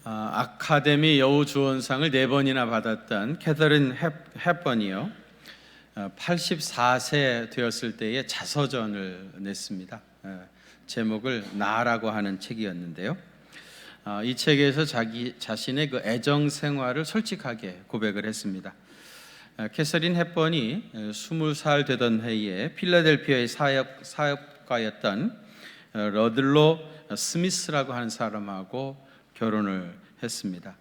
아카데미 여우주연상을 4번이나 받았던 캐서린 헵번이요. 84세 되었을 때에 자서전을 냈습니다. 제목을 나라고 하는 책이었는데요. 이 책에서 자기 자신의 그 애정 생활을 솔직하게 고백을 했습니다. 캐서린 헵번이 20살 되던 해에 필라델피아의 사역가였던 러들로 스미스라고 하는 사람하고 결혼을 했습니다.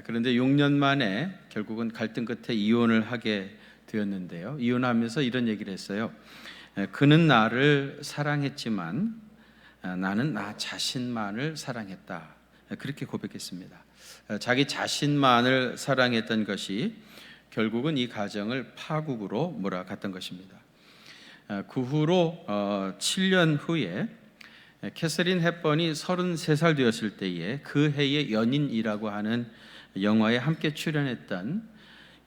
그런데 6년 만에 결국은 갈등 끝에 이혼을 하게 되었는데요. 이혼하면서 이런 얘기를 했어요. 그는 나를 사랑했지만 나는 나 자신만을 사랑했다. 그렇게 고백했습니다. 자기 자신만을 사랑했던 것이 결국은 이 가정을 파국으로 몰아갔던 것입니다. 그 후로 7년 후에 캐서린 헵번이 33살 되었을 때에 그 해의 연인이라고 하는 영화에 함께 출연했던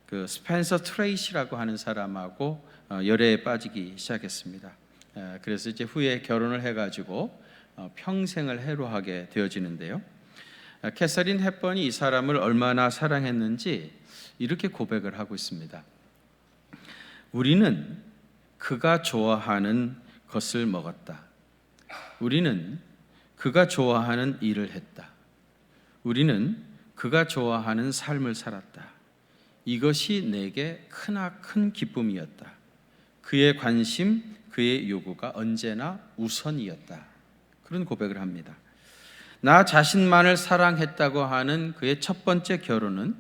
그 스펜서 트레이시라고 하는 사람하고 열애에 빠지기 시작했습니다. 그래서 이제 후에 결혼을 해가지고 평생을 해로하게 되어지는데요. 캐서린 헵번이 이 사람을 얼마나 사랑했는지 이렇게 고백을 하고 있습니다. 우리는 그가 좋아하는 것을 먹었다. 우리는 그가 좋아하는 일을 했다. 우리는 그가 좋아하는 삶을 살았다. 이것이 내게 크나큰 기쁨이었다. 그의 관심, 그의 요구가 언제나 우선이었다. 그런 고백을 합니다. 나 자신만을 사랑했다고 하는 그의 첫 번째 결혼은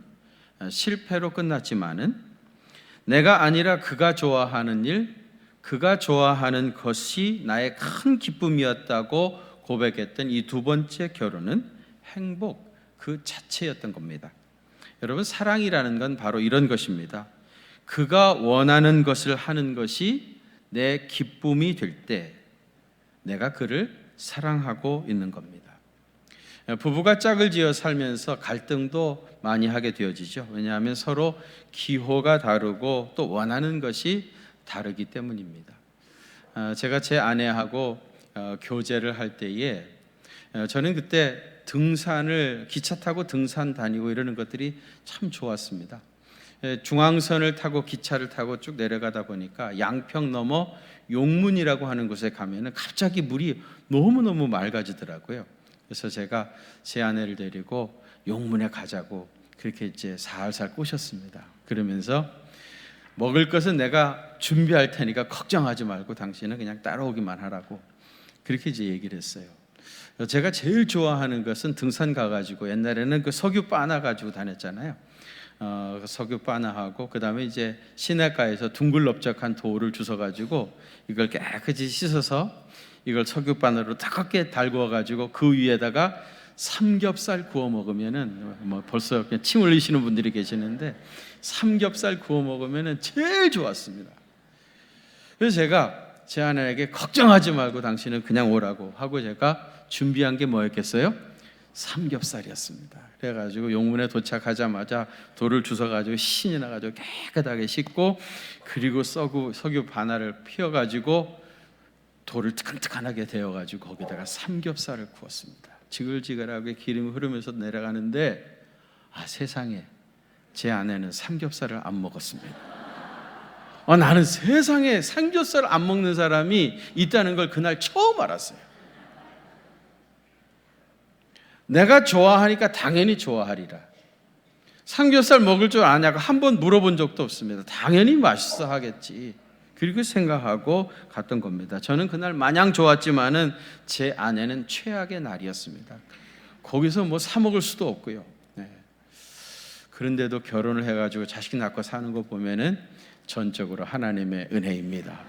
실패로 끝났지만은 내가 아니라 그가 좋아하는 일, 그가 좋아하는 것이 나의 큰 기쁨이었다고 고백했던 이 두 번째 결혼은 행복 그 자체였던 겁니다. 여러분, 사랑이라는 건 바로 이런 것입니다. 그가 원하는 것을 하는 것이 내 기쁨이 될 때 내가 그를 사랑하고 있는 겁니다. 부부가 짝을 지어 살면서 갈등도 많이 하게 되어지죠. 왜냐하면 서로 기호가 다르고 또 원하는 것이 다르기 때문입니다. 제가 제 아내하고 교제를 할 때에 저는 그때 기차 타고 등산 다니고 이러는 것들이 참 좋았습니다. 중앙선을 타고 기차를 타고 쭉 내려가다 보니까 양평 넘어 용문이라고 하는 곳에 가면은 갑자기 물이 너무너무 맑아지더라고요. 그래서 제가 제 아내를 데리고 용문에 가자고 그렇게 이제 살살 꼬셨습니다. 그러면서 먹을 것은 내가 준비할 테니까 걱정하지 말고 당신은 그냥 따라오기만 하라고 그렇게 이제 얘기를 했어요. 제가 제일 좋아하는 것은 등산 가가지고 옛날에는 그 석유 바나 가지고 다녔잖아요. 석유 바나하고 그 다음에 이제 시내가에서 둥글넓적한 돌을 주워가지고 이걸 깨끗이 씻어서 이걸 석유 바나로 따갑게 달구어가지고 그 위에다가 삼겹살 구워 먹으면은 뭐 벌써 그냥 침 흘리시는 분들이 계시는데 삼겹살 구워 먹으면은 제일 좋았습니다. 그래서 제가 제 아내에게 걱정하지 말고 당신은 그냥 오라고 하고 제가 준비한 게 뭐였겠어요? 삼겹살이었습니다. 그래가지고 용문에 도착하자마자 돌을 주워가지고 신이 나가지고 깨끗하게 씻고 그리고 석유 바나를 피워가지고 돌을 뜨끈뜨끈하게 데워가지고 거기다가 삼겹살을 구웠습니다. 지글지글하게 기름이 흐르면서 내려가는데 세상에 제 아내는 삼겹살을 안 먹었습니다. 나는 세상에 삼겹살을 안 먹는 사람이 있다는 걸 그날 처음 알았어요. 내가 좋아하니까 당연히 좋아하리라. 삼겹살 먹을 줄 아냐고 한 번 물어본 적도 없습니다. 당연히 맛있어 하겠지. 그렇게 생각하고 갔던 겁니다. 저는 그날 마냥 좋았지만은 제 아내는 최악의 날이었습니다. 거기서 뭐 사 먹을 수도 없고요. 그런데도 결혼을 해가지고 자식 낳고 사는 거 보면은 전적으로 하나님의 은혜입니다.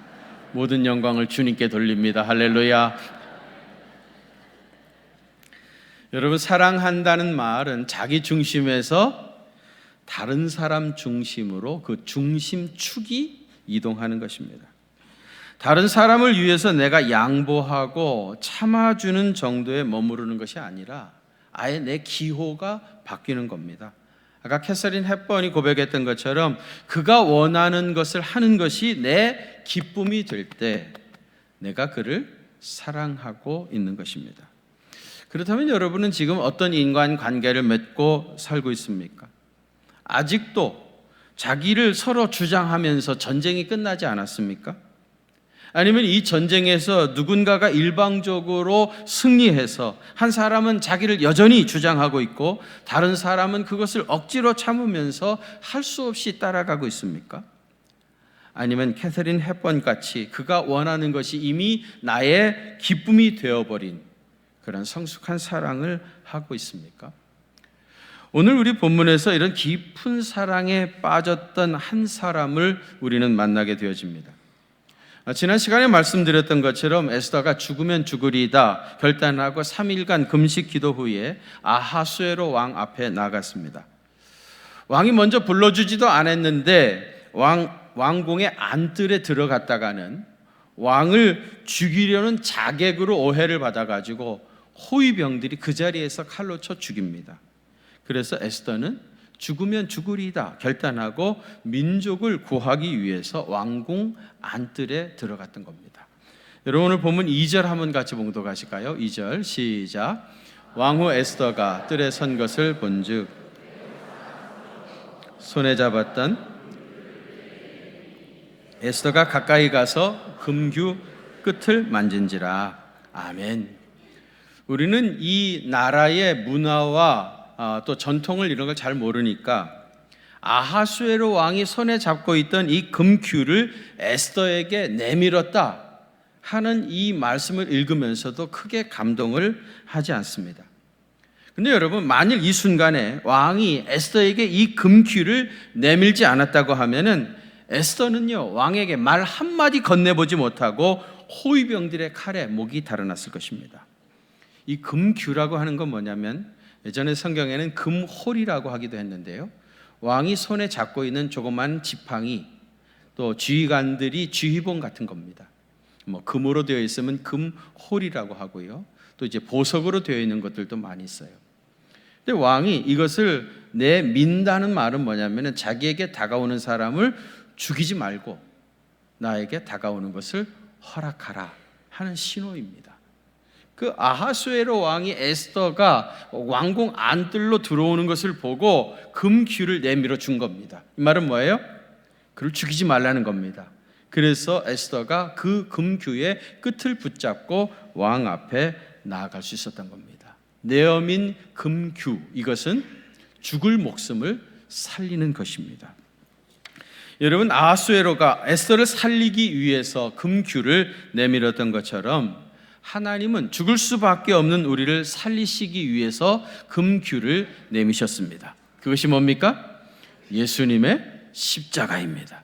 모든 영광을 주님께 돌립니다. 할렐루야. 여러분, 사랑한다는 말은 자기 중심에서 다른 사람 중심으로 그 중심축이 이동하는 것입니다. 다른 사람을 위해서 내가 양보하고 참아주는 정도에 머무르는 것이 아니라 아예 내 기호가 바뀌는 겁니다. 아까 캐서린 헵번이 고백했던 것처럼 그가 원하는 것을 하는 것이 내 기쁨이 될 때 내가 그를 사랑하고 있는 것입니다. 그렇다면 여러분은 지금 어떤 인간관계를 맺고 살고 있습니까? 아직도 자기를 서로 주장하면서 전쟁이 끝나지 않았습니까? 아니면 이 전쟁에서 누군가가 일방적으로 승리해서 한 사람은 자기를 여전히 주장하고 있고 다른 사람은 그것을 억지로 참으면서 할 수 없이 따라가고 있습니까? 아니면 캐서린 헵번 같이 그가 원하는 것이 이미 나의 기쁨이 되어버린 그런 성숙한 사랑을 하고 있습니까? 오늘 우리 본문에서 이런 깊은 사랑에 빠졌던 한 사람을 우리는 만나게 되어집니다. 지난 시간에 말씀드렸던 것처럼 에스더가 죽으면 죽으리다 결단하고 3일간 금식 기도 후에 아하수에로 왕 앞에 나갔습니다. 왕이 먼저 불러주지도 않았는데 왕궁의 안뜰에 들어갔다가는 왕을 죽이려는 자객으로 오해를 받아가지고 호위병들이 그 자리에서 칼로 쳐 죽입니다. 그래서 에스더는 죽으면 죽으리다 결단하고 민족을 구하기 위해서 왕궁 안뜰에 들어갔던 겁니다. 여러분 오늘 본문 2절 한번 같이 봉독하실까요? 2절 시작. 왕후 에스더가 뜰에 선 것을 본즉 손에 잡았던 에스더가 가까이 가서 금규 끝을 만진지라. 아멘. 우리는 이 나라의 문화와 또 전통을 이런 걸 잘 모르니까 아하수에로 왕이 손에 잡고 있던 이 금규를 에스더에게 내밀었다 하는 이 말씀을 읽으면서도 크게 감동을 하지 않습니다. 근데 여러분 만일 이 순간에 왕이 에스더에게 이 금규를 내밀지 않았다고 하면은 에스더는요 왕에게 말 한마디 건네보지 못하고 호위병들의 칼에 목이 달아났을 것입니다. 이 금규라고 하는 건 뭐냐면 예전에 성경에는 금홀이라고 하기도 했는데요, 왕이 손에 잡고 있는 조그만 지팡이 또 지휘관들이 지휘봉 같은 겁니다. 뭐 금으로 되어 있으면 금홀이라고 하고요, 또 이제 보석으로 되어 있는 것들도 많이 있어요. 근데 왕이 이것을 내민다는 말은 뭐냐면은 자기에게 다가오는 사람을 죽이지 말고 나에게 다가오는 것을 허락하라 하는 신호입니다. 그 아하수에로 왕이 에스더가 왕궁 안뜰로 들어오는 것을 보고 금규를 내밀어 준 겁니다. 이 말은 뭐예요? 그를 죽이지 말라는 겁니다. 그래서 에스더가 그 금규의 끝을 붙잡고 왕 앞에 나아갈 수 있었던 겁니다. 내어민 금규, 이것은 죽을 목숨을 살리는 것입니다. 여러분 아하수에로가 에스더를 살리기 위해서 금규를 내밀었던 것처럼 하나님은 죽을 수밖에 없는 우리를 살리시기 위해서 금규를 내미셨습니다. 그것이 뭡니까? 예수님의 십자가입니다.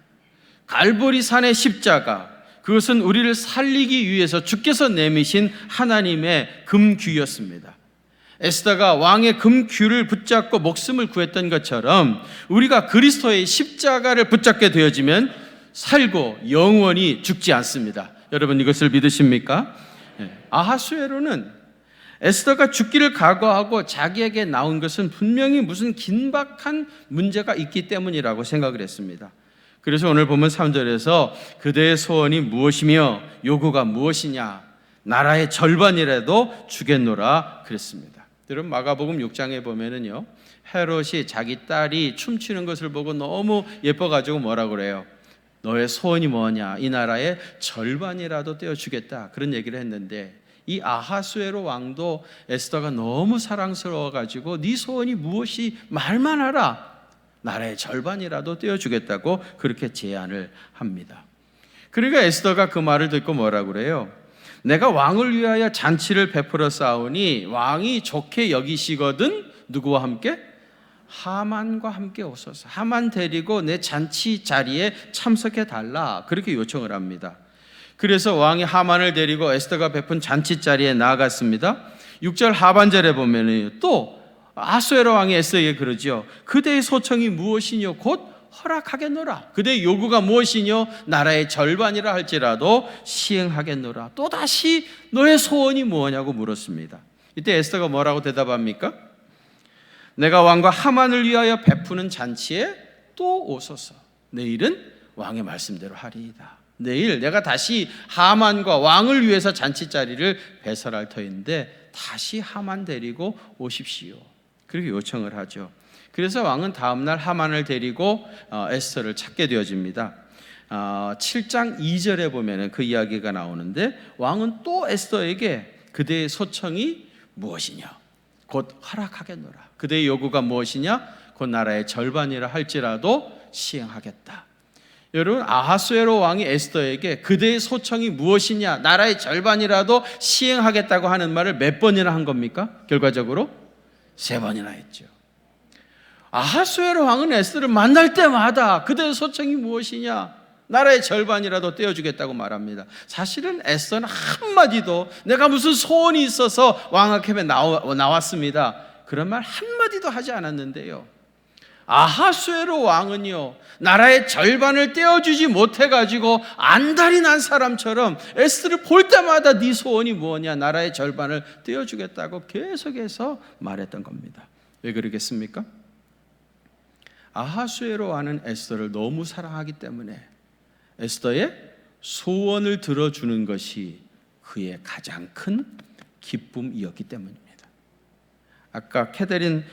갈보리 산의 십자가, 그것은 우리를 살리기 위해서 주께서 내미신 하나님의 금규였습니다. 에스더가 왕의 금규를 붙잡고 목숨을 구했던 것처럼 우리가 그리스도의 십자가를 붙잡게 되어지면 살고 영원히 죽지 않습니다. 여러분 이것을 믿으십니까? 아하수에로는 에스더가 죽기를 각오하고 자기에게 나온 것은 분명히 무슨 긴박한 문제가 있기 때문이라고 생각을 했습니다. 그래서 오늘 보면 3절에서 그대의 소원이 무엇이며 요구가 무엇이냐, 나라의 절반이라도 주겠노라 그랬습니다. 여러분 마가복음 6장에 보면은요, 헤롯이 자기 딸이 춤추는 것을 보고 너무 예뻐가지고 뭐라고 그래요? 너의 소원이 뭐냐? 이 나라의 절반이라도 떼어주겠다, 그런 얘기를 했는데 이 아하수에로 왕도 에스더가 너무 사랑스러워가지고 네 소원이 무엇이 말만 하라, 나라의 절반이라도 떼어주겠다고 그렇게 제안을 합니다. 그러니까 에스더가 그 말을 듣고 뭐라고 그래요? 내가 왕을 위하여 잔치를 베풀어 싸우니 왕이 좋게 여기시거든 누구와 함께? 하만과 함께 오소서. 하만 데리고 내 잔치 자리에 참석해 달라, 그렇게 요청을 합니다. 그래서 왕이 하만을 데리고 에스더가 베푼 잔치 자리에 나아갔습니다. 6절 하반절에 보면 또 아하수에로 왕이 에스더에게 그러지요. 그대의 소청이 무엇이뇨? 곧 허락하겠노라. 그대의 요구가 무엇이뇨? 나라의 절반이라 할지라도 시행하겠노라. 또다시 너의 소원이 뭐냐고 물었습니다. 이때 에스더가 뭐라고 대답합니까? 내가 왕과 하만을 위하여 베푸는 잔치에 또 오소서. 내일은 왕의 말씀대로 하리이다. 내일 내가 다시 하만과 왕을 위해서 잔치자리를 배설할 터인데 다시 하만 데리고 오십시오. 그렇게 요청을 하죠. 그래서 왕은 다음날 하만을 데리고 에스더를 찾게 되어집니다. 7장 2절에 보면 그 이야기가 나오는데, 왕은 또 에스더에게 그대의 소청이 무엇이냐, 곧 허락하겠노라. 그대의 요구가 무엇이냐, 곧 나라의 절반이라 할지라도 시행하겠다. 여러분, 아하수에로 왕이 에스더에게 그대의 소청이 무엇이냐, 나라의 절반이라도 시행하겠다고 하는 말을 몇 번이나 한 겁니까? 결과적으로 3번이나 했죠. 아하수에로 왕은 에스더를 만날 때마다 그대의 소청이 무엇이냐, 나라의 절반이라도 떼어주겠다고 말합니다. 사실은 에스더는 한마디도 내가 무슨 소원이 있어서 왕 앞에 나왔습니다, 그런 말 한마디도 하지 않았는데요, 아하수에로 왕은요, 나라의 절반을 떼어주지 못해가지고 안달이 난 사람처럼 에스더를 볼 때마다 네 소원이 뭐냐, 나라의 절반을 떼어주겠다고 계속해서 말했던 겁니다. 왜 그러겠습니까? 아하수에로 왕은 에스더를 너무 사랑하기 때문에 에스더의 소원을 들어주는 것이 그의 가장 큰 기쁨이었기 때문입니다. 아까 캐서린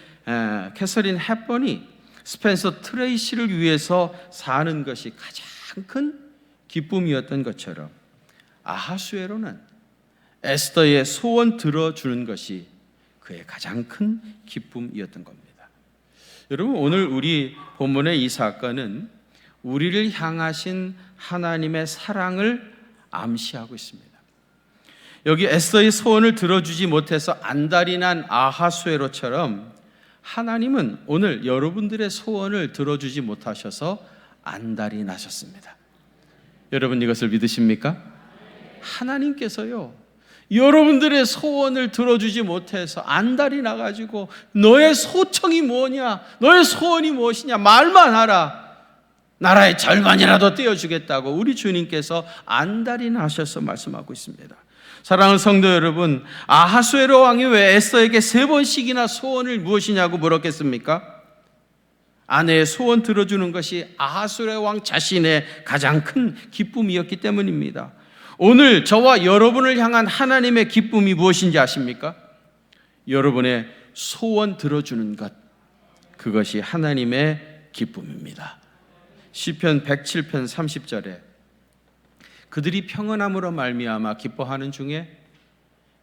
헵번이 스펜서 트레이시를 위해서 사는 것이 가장 큰 기쁨이었던 것처럼 아하수에로는 에스더의 소원 들어주는 것이 그의 가장 큰 기쁨이었던 겁니다. 여러분, 오늘 우리 본문의 이 사건은 우리를 향하신 하나님의 사랑을 암시하고 있습니다. 여기 에스더의 소원을 들어주지 못해서 안달이 난 아하수에로처럼 하나님은 오늘 여러분들의 소원을 들어주지 못하셔서 안달이 나셨습니다. 여러분, 이것을 믿으십니까? 하나님께서요, 여러분들의 소원을 들어주지 못해서 안달이 나가지고 너의 소청이 뭐냐, 너의 소원이 무엇이냐 말만 하라, 나라의 절반이라도 떼어주겠다고 우리 주님께서 안달이 나셔서 말씀하고 있습니다. 사랑하는 성도 여러분, 아하수에로 왕이 왜 에스더에게 3번씩이나 소원을 무엇이냐고 물었겠습니까? 아내의 소원 들어주는 것이 아하수에로 왕 자신의 가장 큰 기쁨이었기 때문입니다. 오늘 저와 여러분을 향한 하나님의 기쁨이 무엇인지 아십니까? 여러분의 소원 들어주는 것, 그것이 하나님의 기쁨입니다. 시편 107편 30절에 그들이 평안함으로 말미암아 기뻐하는 중에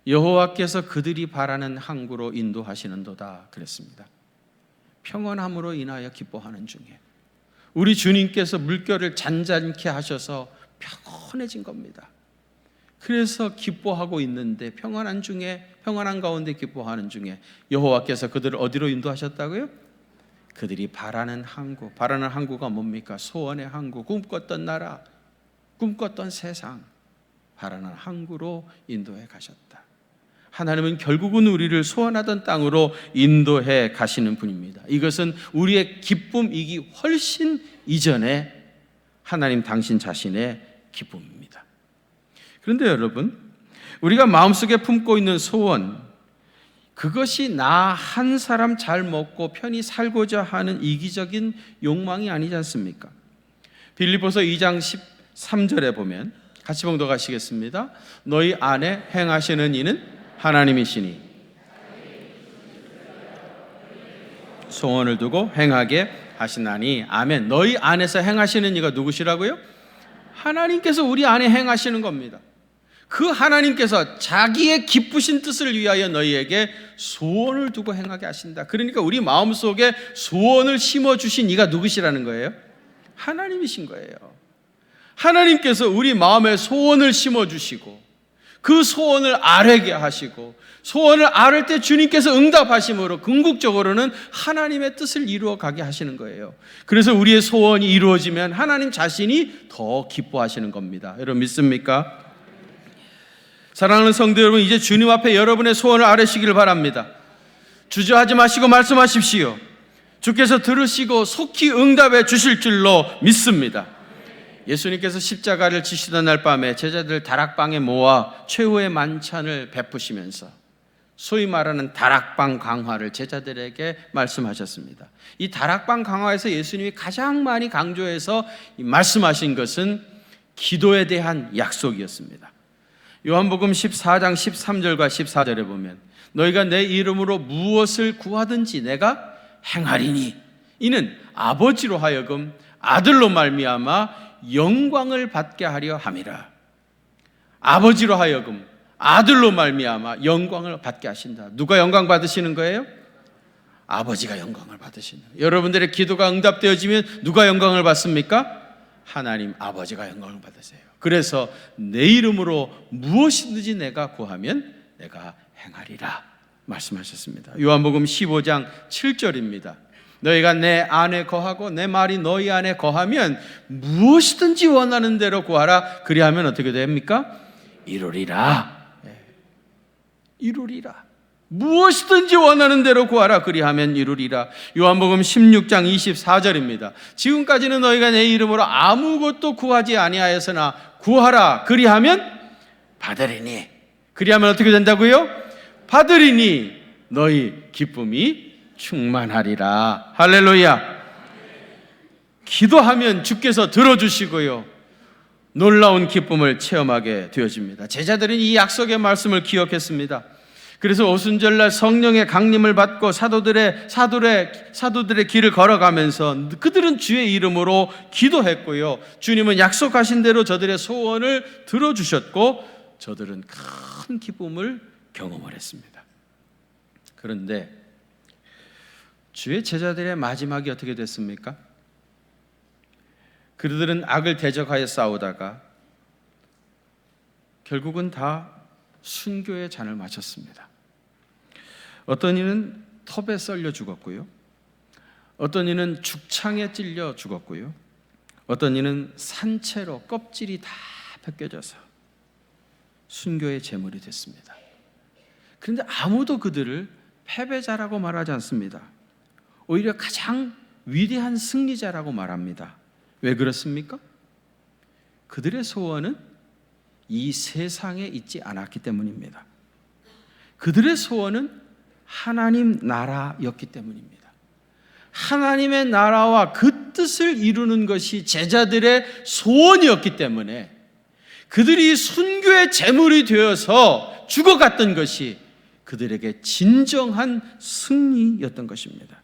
여호와께서 그들이 바라는 항구로 인도하시는도다 그랬습니다. 평안함으로 인하여 기뻐하는 중에 우리 주님께서 물결을 잔잔케 하셔서 평안해진 겁니다. 그래서 기뻐하고 있는데, 평안한 가운데 기뻐하는 중에 여호와께서 그들을 어디로 인도하셨다고요? 그들이 바라는 항구. 바라는 항구가 뭡니까? 소원의 항구, 꿈꿨던 나라, 꿈꿨던 세상, 바라는 항구로 인도해 가셨다. 하나님은 결국은 우리를 소원하던 땅으로 인도해 가시는 분입니다. 이것은 우리의 기쁨이기 훨씬 이전에 하나님 당신 자신의 기쁨입니다. 그런데 여러분, 우리가 마음속에 품고 있는 소원, 그것이 나 한 사람 잘 먹고 편히 살고자 하는 이기적인 욕망이 아니지 않습니까? 빌립보서 2장 13절에 보면, 같이 봉독하시겠습니다. 너희 안에 행하시는 이는 하나님이시니 소원을 두고 행하게 하시나니. 아멘. 너희 안에서 행하시는 이가 누구시라고요? 하나님께서 우리 안에 행하시는 겁니다. 그 하나님께서 자기의 기쁘신 뜻을 위하여 너희에게 소원을 두고 행하게 하신다. 그러니까 우리 마음속에 소원을 심어주신 이가 누구시라는 거예요? 하나님이신 거예요. 하나님께서 우리 마음에 소원을 심어주시고 그 소원을 아뢰게 하시고, 소원을 아뢰 때 주님께서 응답하심으로 궁극적으로는 하나님의 뜻을 이루어 가게 하시는 거예요. 그래서 우리의 소원이 이루어지면 하나님 자신이 더 기뻐하시는 겁니다. 여러분 믿습니까? 사랑하는 성도 여러분, 이제 주님 앞에 여러분의 소원을 아뢰시기를 바랍니다. 주저하지 마시고 말씀하십시오. 주께서 들으시고 속히 응답해 주실 줄로 믿습니다. 예수님께서 십자가를 지시던 날 밤에 제자들 다락방에 모아 최후의 만찬을 베푸시면서 소위 말하는 다락방 강화를 제자들에게 말씀하셨습니다. 이 다락방 강화에서 예수님이 가장 많이 강조해서 말씀하신 것은 기도에 대한 약속이었습니다. 요한복음 14장 13절과 14절에 보면 너희가 내 이름으로 무엇을 구하든지 내가 행하리니 이는 아버지로 하여금 아들로 말미암아 영광을 받게 하려 함이라. 아버지로 하여금 아들로 말미암아 영광을 받게 하신다. 누가 영광 받으시는 거예요? 아버지가 영광을 받으시는 거예요. 여러분들의 기도가 응답되어지면 누가 영광을 받습니까? 하나님 아버지가 영광을 받으세요. 그래서 내 이름으로 무엇이든지 내가 구하면 내가 행하리라 말씀하셨습니다. 요한복음 15장 7절입니다. 너희가 내 안에 거하고 내 말이 너희 안에 거하면 무엇이든지 원하는 대로 구하라. 그리하면 어떻게 됩니까? 이루리라. 이루리라. 무엇이든지 원하는 대로 구하라. 그리하면 이루리라. 요한복음 16장 24절입니다. 지금까지는 너희가 내 이름으로 아무것도 구하지 아니하였으나 구하라. 그리하면 받으리니. 그리하면 어떻게 된다고요? 받으리니 너희 기쁨이 충만하리라. 할렐루야. 기도하면 주께서 들어주시고요, 놀라운 기쁨을 체험하게 되어집니다. 제자들은 이 약속의 말씀을 기억했습니다. 그래서 오순절날 성령의 강림을 받고 사도들의 길을 걸어가면서 그들은 주의 이름으로 기도했고요, 주님은 약속하신 대로 저들의 소원을 들어주셨고 저들은 큰 기쁨을 경험을 했습니다. 그런데 주의 제자들의 마지막이 어떻게 됐습니까? 그들은 악을 대적하여 싸우다가 결국은 다 순교의 잔을 마셨습니다. 어떤 이는 텁에 썰려 죽었고요, 어떤 이는 죽창에 찔려 죽었고요, 어떤 이는 산채로 껍질이 다 벗겨져서 순교의 제물이 됐습니다. 그런데 아무도 그들을 패배자라고 말하지 않습니다. 오히려 가장 위대한 승리자라고 말합니다. 왜 그렇습니까? 그들의 소원은 이 세상에 있지 않았기 때문입니다. 그들의 소원은 하나님 나라였기 때문입니다. 하나님의 나라와 그 뜻을 이루는 것이 제자들의 소원이었기 때문에 그들이 순교의 제물이 되어서 죽어갔던 것이 그들에게 진정한 승리였던 것입니다.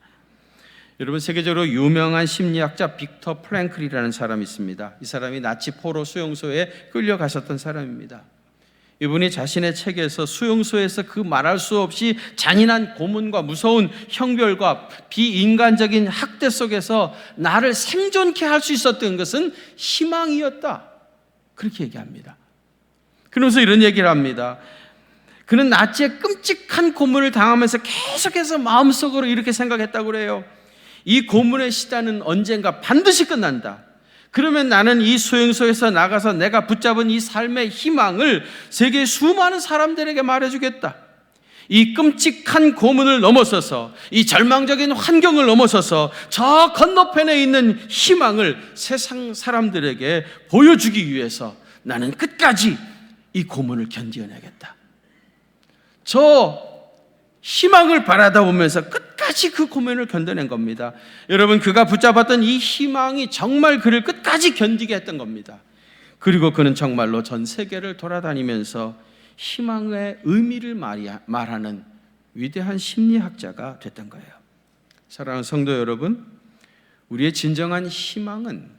여러분, 세계적으로 유명한 심리학자 빅터 프랭클이라는 사람이 있습니다. 이 사람이 나치 포로 수용소에 끌려가셨던 사람입니다. 이분이 자신의 책에서 수용소에서 그 말할 수 없이 잔인한 고문과 무서운 형벌과 비인간적인 학대 속에서 나를 생존케 할 수 있었던 것은 희망이었다, 그렇게 얘기합니다. 그러면서 이런 얘기를 합니다. 그는 나치의 끔찍한 고문을 당하면서 계속해서 마음속으로 이렇게 생각했다고 그래요. 이 고문의 시간은 언젠가 반드시 끝난다. 그러면 나는 이 수용소에서 나가서 내가 붙잡은 이 삶의 희망을 세계 수많은 사람들에게 말해주겠다. 이 끔찍한 고문을 넘어서서, 이 절망적인 환경을 넘어서서 저 건너편에 있는 희망을 세상 사람들에게 보여주기 위해서 나는 끝까지 이 고문을 견뎌내겠다. 저 희망을 바라다 보면서 끝까지 그 고문을 견뎌낸 겁니다. 여러분, 그가 붙잡았던 이 희망이 정말 그를 끝까지 견디게 했던 겁니다. 그리고 그는 정말로 전 세계를 돌아다니면서 희망의 의미를 말하는 위대한 심리학자가 됐던 거예요. 사랑하는 성도 여러분, 우리의 진정한 희망은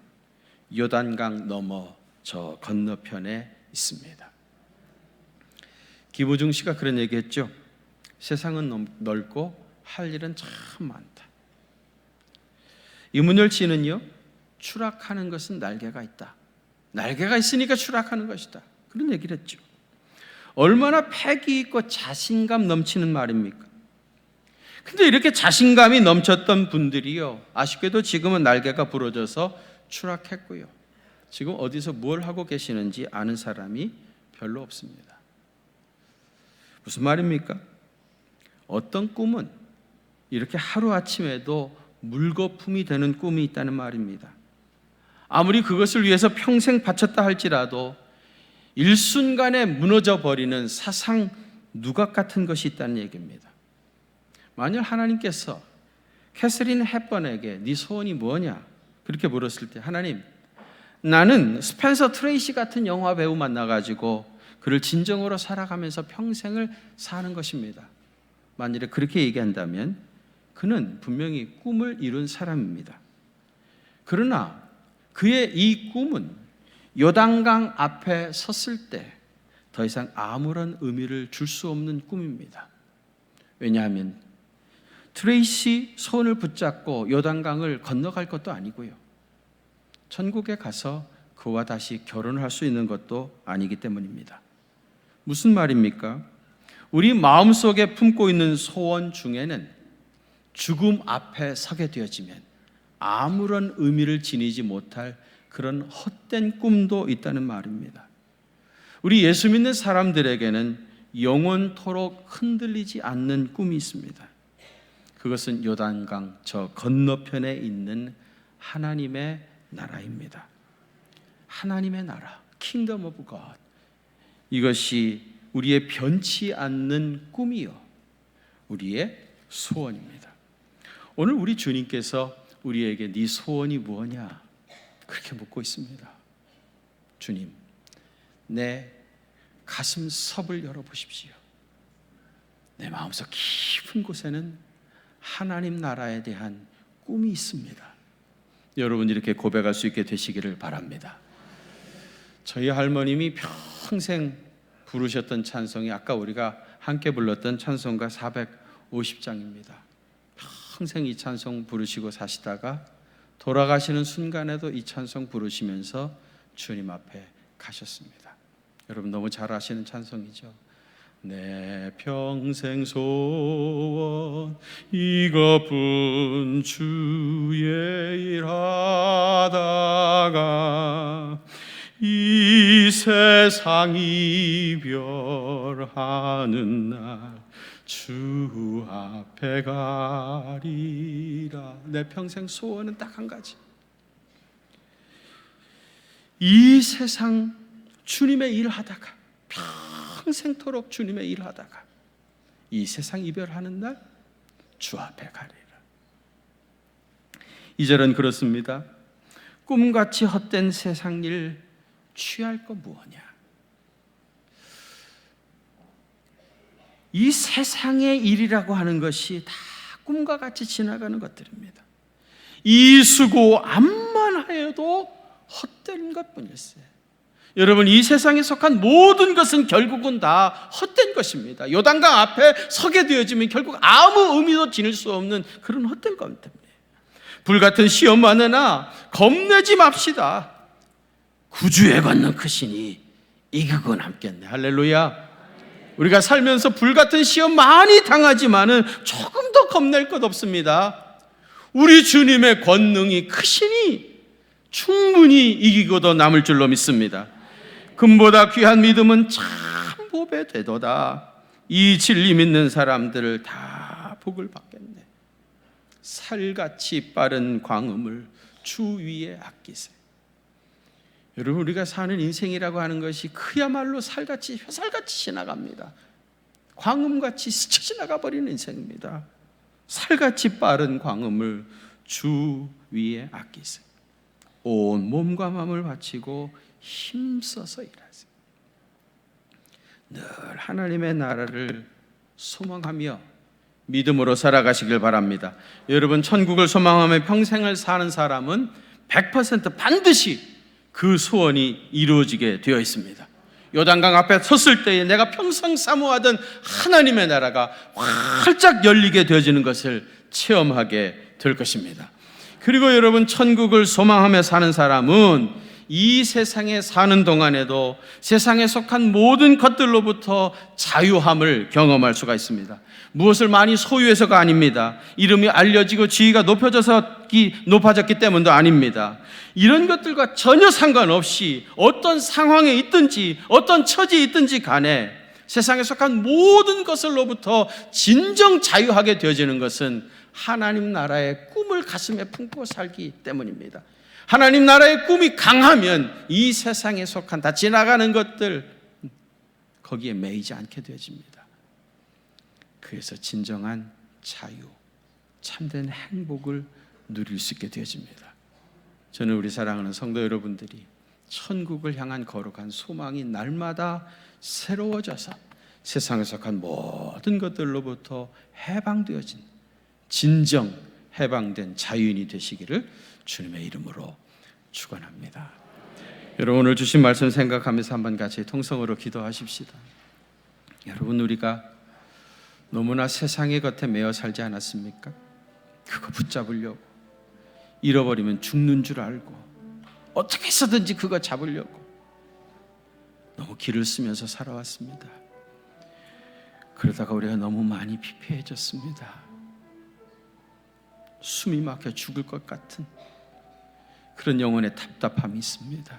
요단강 너머 저 건너편에 있습니다. 김우중 씨가 그런 얘기했죠. 세상은 넓고 할 일은 참 많다. 이문열 씨는요, 추락하는 것은 날개가 있다. 날개가 있으니까 추락하는 것이다, 그런 얘기를 했죠. 얼마나 패기 있고 자신감 넘치는 말입니까? 근데 이렇게 자신감이 넘쳤던 분들이요, 아쉽게도 지금은 날개가 부러져서 추락했고요, 지금 어디서 뭘 하고 계시는지 아는 사람이 별로 없습니다. 무슨 말입니까? 어떤 꿈은 이렇게 하루아침에도 물거품이 되는 꿈이 있다는 말입니다. 아무리 그것을 위해서 평생 바쳤다 할지라도 일순간에 무너져 버리는 사상 누각 같은 것이 있다는 얘기입니다. 만일 하나님께서 캐서린 헵번에게 네 소원이 뭐냐 그렇게 물었을 때, 하나님, 나는 스펜서 트레이시 같은 영화 배우 만나가지고 그를 진정으로 살아가면서 평생을 사는 것입니다. 만일에 그렇게 얘기한다면 그는 분명히 꿈을 이룬 사람입니다. 그러나 그의 이 꿈은 요단강 앞에 섰을 때 더 이상 아무런 의미를 줄 수 없는 꿈입니다. 왜냐하면 트레이시 손을 붙잡고 요단강을 건너갈 것도 아니고요, 천국에 가서 그와 다시 결혼을 할 수 있는 것도 아니기 때문입니다. 무슨 말입니까? 우리 마음속에 품고 있는 소원 중에는 죽음 앞에 서게 되어지면 아무런 의미를 지니지 못할 그런 헛된 꿈도 있다는 말입니다. 우리 예수 믿는 사람들에게는 영원토록 흔들리지 않는 꿈이 있습니다. 그것은 요단강 저 건너편에 있는 하나님의 나라입니다. 하나님의 나라, Kingdom of God. 이것이 우리의 변치 않는 꿈이요, 우리의 소원입니다. 오늘 우리 주님께서 우리에게 네 소원이 무엇냐? 그렇게 묻고 있습니다. 주님, 내 가슴 섭을 열어보십시오. 내 마음속 깊은 곳에는 하나님 나라에 대한 꿈이 있습니다. 여러분 이렇게 고백할 수 있게 되시기를 바랍니다. 저희 할머님이 평생 부르셨던 찬송이 아까 우리가 함께 불렀던 찬송가 450장입니다. 평생 이 찬송 부르시고 사시다가 돌아가시는 순간에도 이 찬송 부르시면서 주님 앞에 가셨습니다. 여러분 너무 잘 아시는 찬송이죠. 내 평생 소원 이것뿐, 주의 일하다가 이 세상 이별하는 날 주 앞에 가리라. 내 평생 소원은 딱 한 가지. 이 세상 주님의 일을 하다가, 평생토록 주님의 일을 하다가 이 세상 이별하는 날 주 앞에 가리라. 2절은 그렇습니다. 꿈같이 헛된 세상 일 취할 거 무엇냐? 이 세상의 일이라고 하는 것이 다 꿈과 같이 지나가는 것들입니다. 이 수고 암만 하여도 헛된 것뿐일세. 여러분 이 세상에 속한 모든 것은 결국은 다 헛된 것입니다. 요단강 앞에 서게 되어지면 결국 아무 의미도 지닐 수 없는 그런 헛된 것입니다. 불같은 시험 많으나 겁내지 맙시다. 구주에 걷는 크시니 이기고 남겠네. 할렐루야. 우리가 살면서 불같은 시험 많이 당하지만은 조금 더 겁낼 것 없습니다. 우리 주님의 권능이 크시니 충분히 이기고도 남을 줄로 믿습니다. 금보다 귀한 믿음은 참 보배 되도다. 이 진리 믿는 사람들을 다 복을 받겠네. 살같이 빠른 광음을 주 위에 아끼세. 여러분 우리가 사는 인생이라고 하는 것이 그야말로 살같이 지나갑니다. 광음같이 스쳐 지나가 버리는 인생입니다. 살같이 빠른 광음을 주 위에 아끼세. 온 몸과 마음을 바치고 힘써서 일하세요. 늘 하나님의 나라를 소망하며 믿음으로 살아가시길 바랍니다. 여러분 천국을 소망하며 평생을 사는 사람은 100% 반드시 그 소원이 이루어지게 되어 있습니다. 요단강 앞에 섰을 때에 내가 평생 사모하던 하나님의 나라가 활짝 열리게 되어지는 것을 체험하게 될 것입니다. 그리고 여러분 천국을 소망하며 사는 사람은 이 세상에 사는 동안에도 세상에 속한 모든 것들로부터 자유함을 경험할 수가 있습니다. 무엇을 많이 소유해서가 아닙니다. 이름이 알려지고 지위가 높아졌기 때문도 아닙니다. 이런 것들과 전혀 상관없이 어떤 상황에 있든지 어떤 처지에 있든지 간에 세상에 속한 모든 것을로부터 진정 자유하게 되어지는 것은 하나님 나라의 꿈을 가슴에 품고 살기 때문입니다. 하나님 나라의 꿈이 강하면 이 세상에 속한 다 지나가는 것들 거기에 매이지 않게 되어집니다. 그래서 진정한 자유, 참된 행복을 누릴 수 있게 되어집니다. 저는 우리 사랑하는 성도 여러분들이 천국을 향한 거룩한 소망이 날마다 새로워져서 세상에 속한 모든 것들로부터 해방되어진 진정 해방된 자유인이 되시기를 주님의 이름으로 축원합니다. 여러분, 오늘 주신 말씀 생각하면서 한번 같이 통성으로 기도하십시다. 여러분, 우리가 너무나 세상의 겉에 매여 살지 않았습니까? 그거 붙잡으려고, 잃어버리면 죽는 줄 알고 어떻게 해서든지 그거 잡으려고 너무 길을 쓰면서 살아왔습니다. 그러다가 우리가 너무 많이 피폐해졌습니다. 숨이 막혀 죽을 것 같은 그런 영혼의 답답함이 있습니다.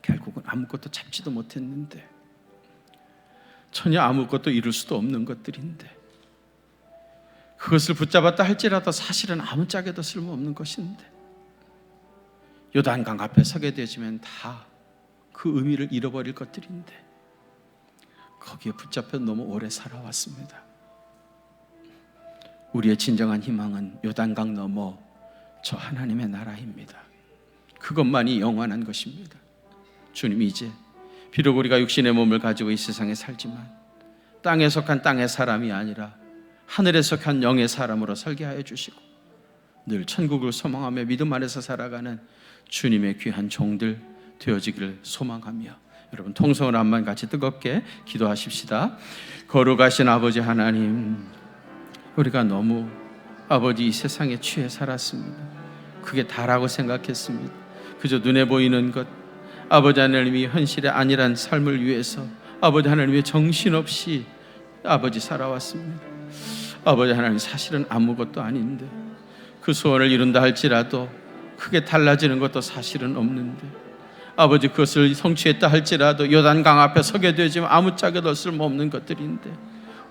결국은 아무것도 잡지도 못했는데, 전혀 아무것도 이룰 수도 없는 것들인데, 그것을 붙잡았다 할지라도 사실은 아무짝에도 쓸모없는 것인데, 요단강 앞에 서게 되지면 다 그 의미를 잃어버릴 것들인데, 거기에 붙잡혀 너무 오래 살아왔습니다. 우리의 진정한 희망은 요단강 너머 저 하나님의 나라입니다. 그것만이 영원한 것입니다. 주님이 이제 비록 우리가 육신의 몸을 가지고 이 세상에 살지만 땅에 속한 땅의 사람이 아니라 하늘에 속한 영의 사람으로 살게 하여 주시고, 늘 천국을 소망하며 믿음 안에서 살아가는 주님의 귀한 종들 되어지기를 소망하며, 여러분 통성으로 한번 같이 뜨겁게 기도하십시다. 거룩하신 아버지 하나님, 우리가 너무 아버지 이 세상에 취해 살았습니다. 그게 다라고 생각했습니다. 그저 눈에 보이는 것, 아버지 하나님이 현실이 아니란 삶을 위해서 아버지 하나님의 정신없이 아버지 살아왔습니다. 아버지 하나님, 사실은 아무것도 아닌데, 그 소원을 이룬다 할지라도 크게 달라지는 것도 사실은 없는데, 아버지 그것을 성취했다 할지라도 요단강 앞에 서게 되지만 아무짝에도 쓸모없는 것들인데,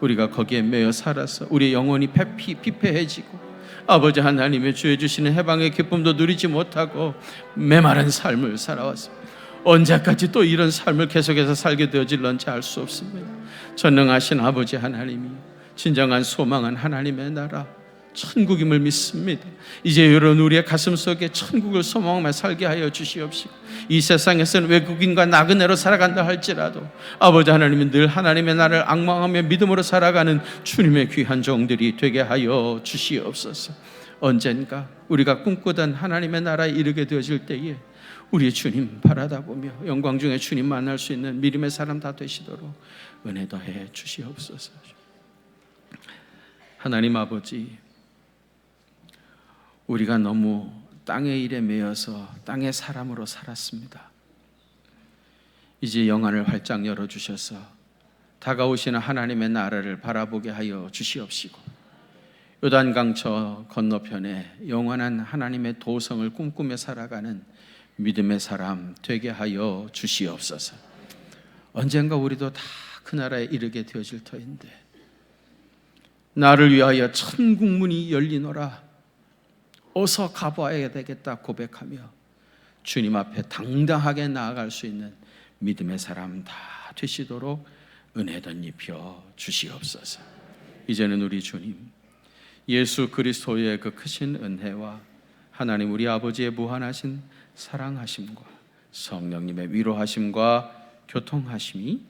우리가 거기에 매여 살아서 우리의 영혼이 피폐해지고 아버지 하나님의 주여 주시는 해방의 기쁨도 누리지 못하고 메마른 삶을 살아왔습니다. 언제까지 또 이런 삶을 계속해서 살게 되어질런지 알 수 없습니다. 전능하신 아버지 하나님이 진정한 소망은 하나님의 나라 천국임을 믿습니다. 이제 여러분, 우리의 가슴 속에 천국을 소망하며 살게 하여 주시옵시고, 이 세상에서는 외국인과 나그네로 살아간다 할지라도 아버지 하나님은 늘 하나님의 나라를 앙망하며 믿음으로 살아가는 주님의 귀한 종들이 되게 하여 주시옵소서. 언젠가 우리가 꿈꾸던 하나님의 나라에 이르게 되어질 때에 우리의 주님 바라다 보며 영광 중에 주님 만날 수 있는 믿음의 사람 다 되시도록 은혜 더해 주시옵소서. 하나님 아버지, 우리가 너무 땅의 일에 매여서 땅의 사람으로 살았습니다. 이제 영안을 활짝 열어주셔서 다가오시는 하나님의 나라를 바라보게 하여 주시옵시고, 요단강 저 건너편에 영원한 하나님의 도성을 꿈꾸며 살아가는 믿음의 사람 되게 하여 주시옵소서. 언젠가 우리도 다 그 나라에 이르게 되어질 터인데, 나를 위하여 천국문이 열리노라, 어서 가봐야 되겠다 고백하며 주님 앞에 당당하게 나아갈 수 있는 믿음의 사람 다 되시도록 은혜 덧입혀 주시옵소서. 이제는 우리 주님 예수 그리스도의 그 크신 은혜와 하나님 우리 아버지의 무한하신 사랑하심과 성령님의 위로하심과 교통하심이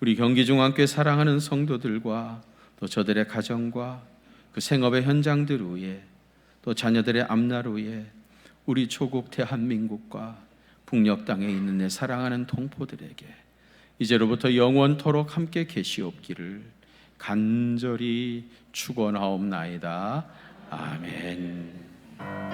우리 경기중앙교회 사랑하는 성도들과 또 저들의 가정과 그 생업의 현장들 위에, 또 자녀들의 앞날 위에, 우리 조국 대한민국과 북녘 땅에 있는 내 사랑하는 동포들에게 이제로부터 영원토록 함께 계시옵기를 간절히 축원하옵나이다. 아멘.